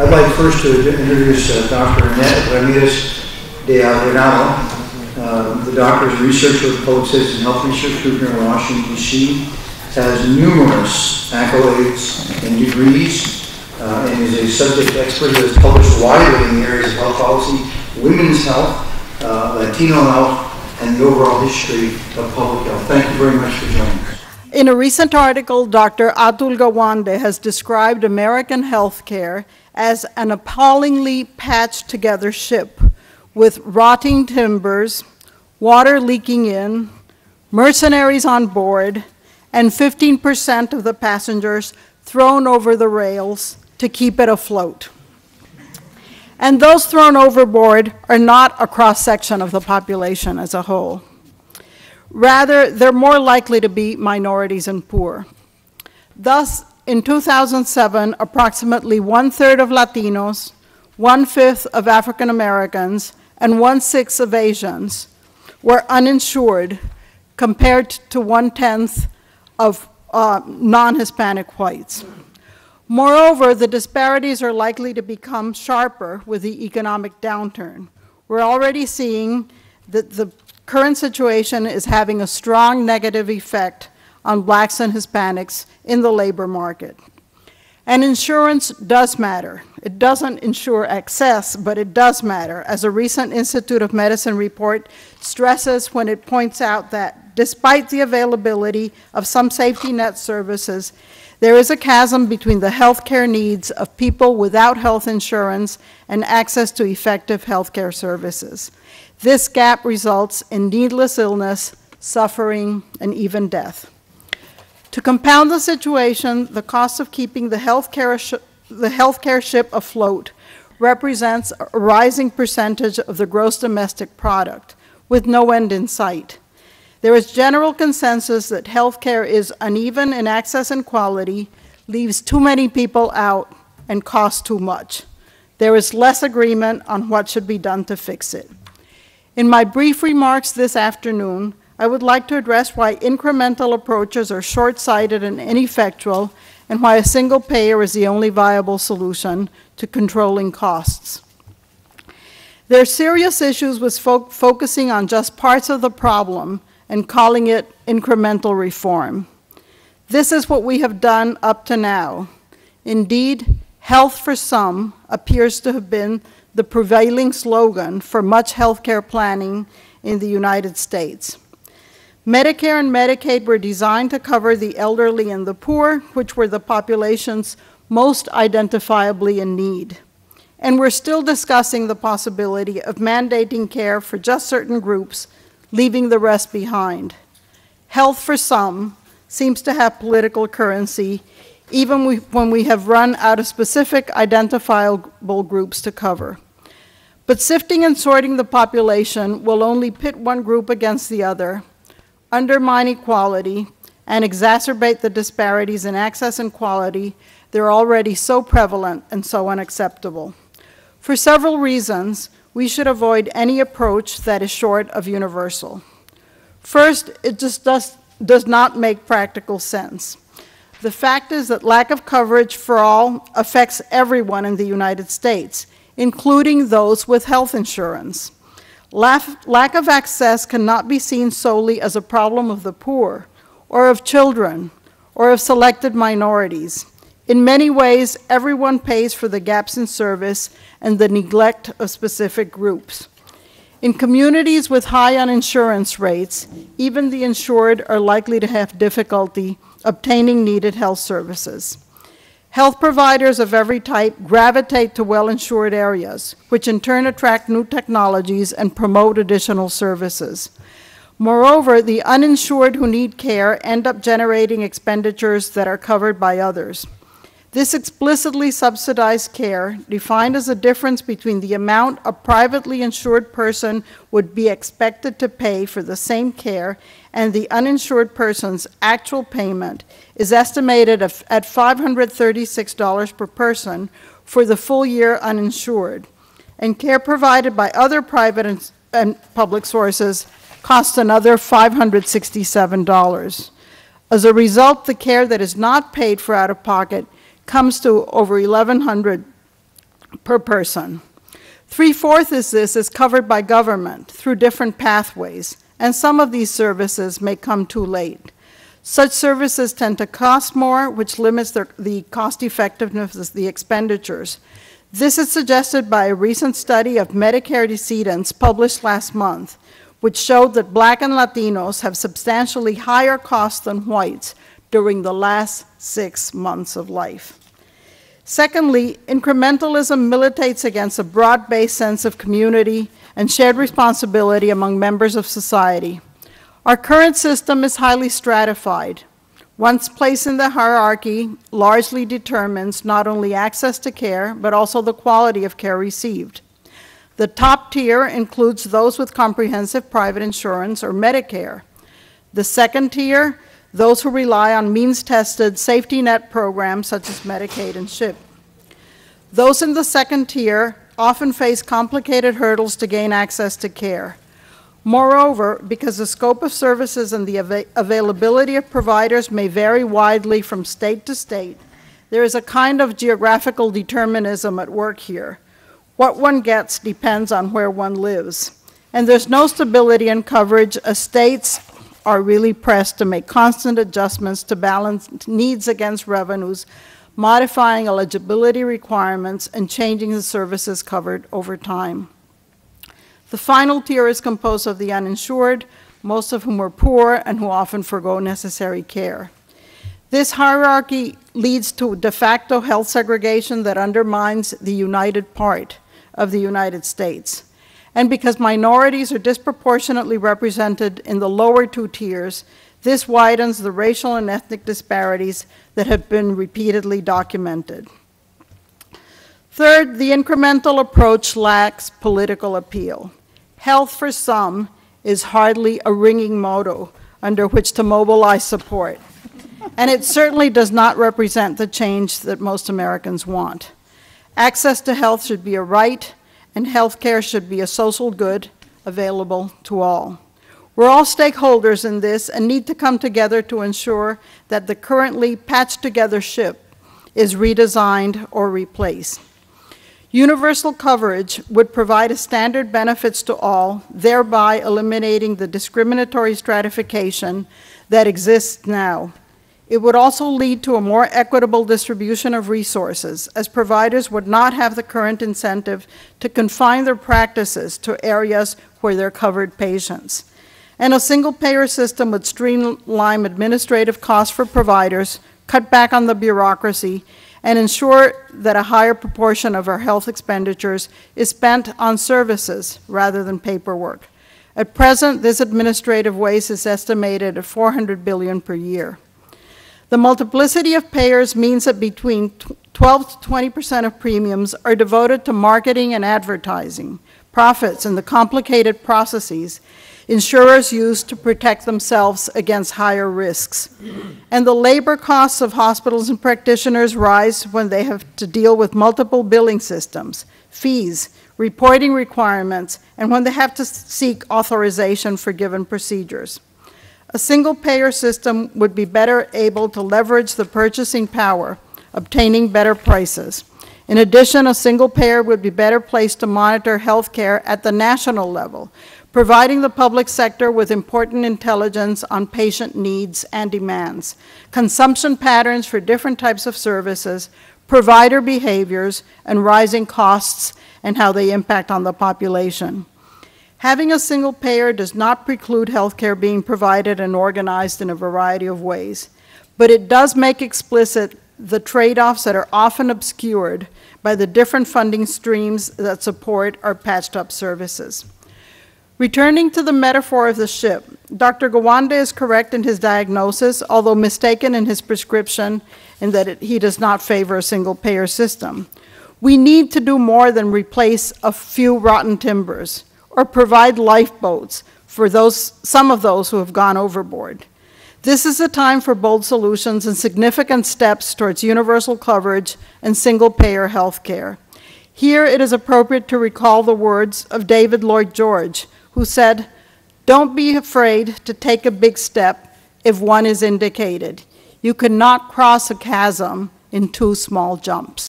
I'd like first to introduce Dr. Annette Ramirez de Arellano. The doctor is a researcher with the Public Citizen Health Research Group here in Washington, D.C., has numerous accolades and degrees, and is a subject expert who has published widely in the areas of health policy, women's health, Latino health, and the overall history of public health. Thank you very much for joining us. In a recent article, Dr. Atul Gawande has described American healthcare as an appallingly patched-together ship with rotting timbers, water leaking in, mercenaries on board, and 15% of the passengers thrown over the rails to keep it afloat. And those thrown overboard are not a cross-section of the population as a whole. Rather, they're more likely to be minorities and poor. Thus, in 2007, approximately 1/3 of Latinos, 1/5 of African Americans, and 1/6 of Asians were uninsured compared to 1/10 of non-Hispanic whites. Moreover, the disparities are likely to become sharper with the economic downturn. We're already seeing that the current situation is having a strong negative effect on blacks and Hispanics in the labor market. And insurance does matter. It doesn't insure excess, but it does matter, as a recent Institute of Medicine report stresses when it points out that despite the availability of some safety net services, there is a chasm between the healthcare needs of people without health insurance and access to effective healthcare services. This gap results in needless illness, suffering, and even death. To compound the situation, the cost of keeping the healthcare ship afloat represents a rising percentage of the gross domestic product, with no end in sight. There is general consensus that healthcare is uneven in access and quality, leaves too many people out, and costs too much. There is less agreement on what should be done to fix it. In my brief remarks this afternoon, I would like to address why incremental approaches are short-sighted and ineffectual, and why a single payer is the only viable solution to controlling costs. There are serious issues with focusing on just parts of the problem and calling it incremental reform. This is what we have done up to now. Indeed, health for some appears to have been the prevailing slogan for much healthcare planning in the United States. Medicare and Medicaid were designed to cover the elderly and the poor, which were the populations most identifiably in need. And we're still discussing the possibility of mandating care for just certain groups, leaving the rest behind. Health for some seems to have political currency, even when we have run out of specific identifiable groups to cover. But sifting and sorting the population will only pit one group against the other, undermine equality, and exacerbate the disparities in access and quality that are already so prevalent and so unacceptable. For several reasons, we should avoid any approach that is short of universal. First, it just does not make practical sense. The fact is that lack of coverage for all affects everyone in the United States, including those with health insurance. Lack of access cannot be seen solely as a problem of the poor, or of children, or of selected minorities. In many ways, everyone pays for the gaps in service and the neglect of specific groups. In communities with high uninsurance rates, even the insured are likely to have difficulty obtaining needed health services. Health providers of every type gravitate to well-insured areas, which in turn attract new technologies and promote additional services. Moreover, the uninsured who need care end up generating expenditures that are covered by others. This explicitly subsidized care, defined as the difference between the amount a privately insured person would be expected to pay for the same care and the uninsured person's actual payment, is estimated at $536 per person for the full year uninsured. And care provided by other private and public sources costs another $567. As a result, the care that is not paid for out of pocket comes to over $1,100 per person. 3/4 of this is covered by government through different pathways, and some of these services may come too late. Such services tend to cost more, which limits the cost effectiveness of the expenditures. This is suggested by a recent study of Medicare decedents published last month, which showed that Black and Latinos have substantially higher costs than whites during the last 6 months of life. Secondly, incrementalism militates against a broad-based sense of community and shared responsibility among members of society. Our current system is highly stratified. One's place in the hierarchy largely determines not only access to care, but also the quality of care received. The top tier includes those with comprehensive private insurance or Medicare. The second tier, those who rely on means-tested safety net programs such as Medicaid and SHIP. Those in the second tier often face complicated hurdles to gain access to care. Moreover, because the scope of services and the availability of providers may vary widely from state to state, there is a kind of geographical determinism at work here. What one gets depends on where one lives. And there's no stability in coverage as states are really pressed to make constant adjustments to balance needs against revenues, modifying eligibility requirements, and changing the services covered over time. The final tier is composed of the uninsured, most of whom are poor and who often forgo necessary care. This hierarchy leads to de facto health segregation that undermines the united part of the United States. And because minorities are disproportionately represented in the lower two tiers, this widens the racial and ethnic disparities that have been repeatedly documented. Third, the incremental approach lacks political appeal. Health for some is hardly a ringing motto under which to mobilize support, and it certainly does not represent the change that most Americans want. Access to health should be a right, and health care should be a social good available to all. We're all stakeholders in this and need to come together to ensure that the currently patched-together ship is redesigned or replaced. Universal coverage would provide standard benefits to all, thereby eliminating the discriminatory stratification that exists now. It would also lead to a more equitable distribution of resources, as providers would not have the current incentive to confine their practices to areas where they're covered patients. And a single-payer system would streamline administrative costs for providers, cut back on the bureaucracy, and ensure that a higher proportion of our health expenditures is spent on services rather than paperwork. At present, this administrative waste is estimated at $400 billion per year. The multiplicity of payers means that between 12 to 20% of premiums are devoted to marketing and advertising, profits, and the complicated processes insurers use to protect themselves against higher risks. And the labor costs of hospitals and practitioners rise when they have to deal with multiple billing systems, fees, reporting requirements, and when they have to seek authorization for given procedures. A single-payer system would be better able to leverage the purchasing power, obtaining better prices. In addition, a single payer would be better placed to monitor health care at the national level, providing the public sector with important intelligence on patient needs and demands, consumption patterns for different types of services, provider behaviors, and rising costs and how they impact on the population. Having a single payer does not preclude health care being provided and organized in a variety of ways, but it does make explicit the trade-offs that are often obscured by the different funding streams that support our patched-up services. Returning to the metaphor of the ship, Dr. Gawande is correct in his diagnosis, although mistaken in his prescription in that he does not favor a single-payer system. We need to do more than replace a few rotten timbers or provide lifeboats for some of those who have gone overboard. This is a time for bold solutions and significant steps towards universal coverage and single-payer health care. Here it is appropriate to recall the words of David Lloyd George, who said, "Don't be afraid to take a big step if one is indicated. You cannot cross a chasm in 2 small jumps."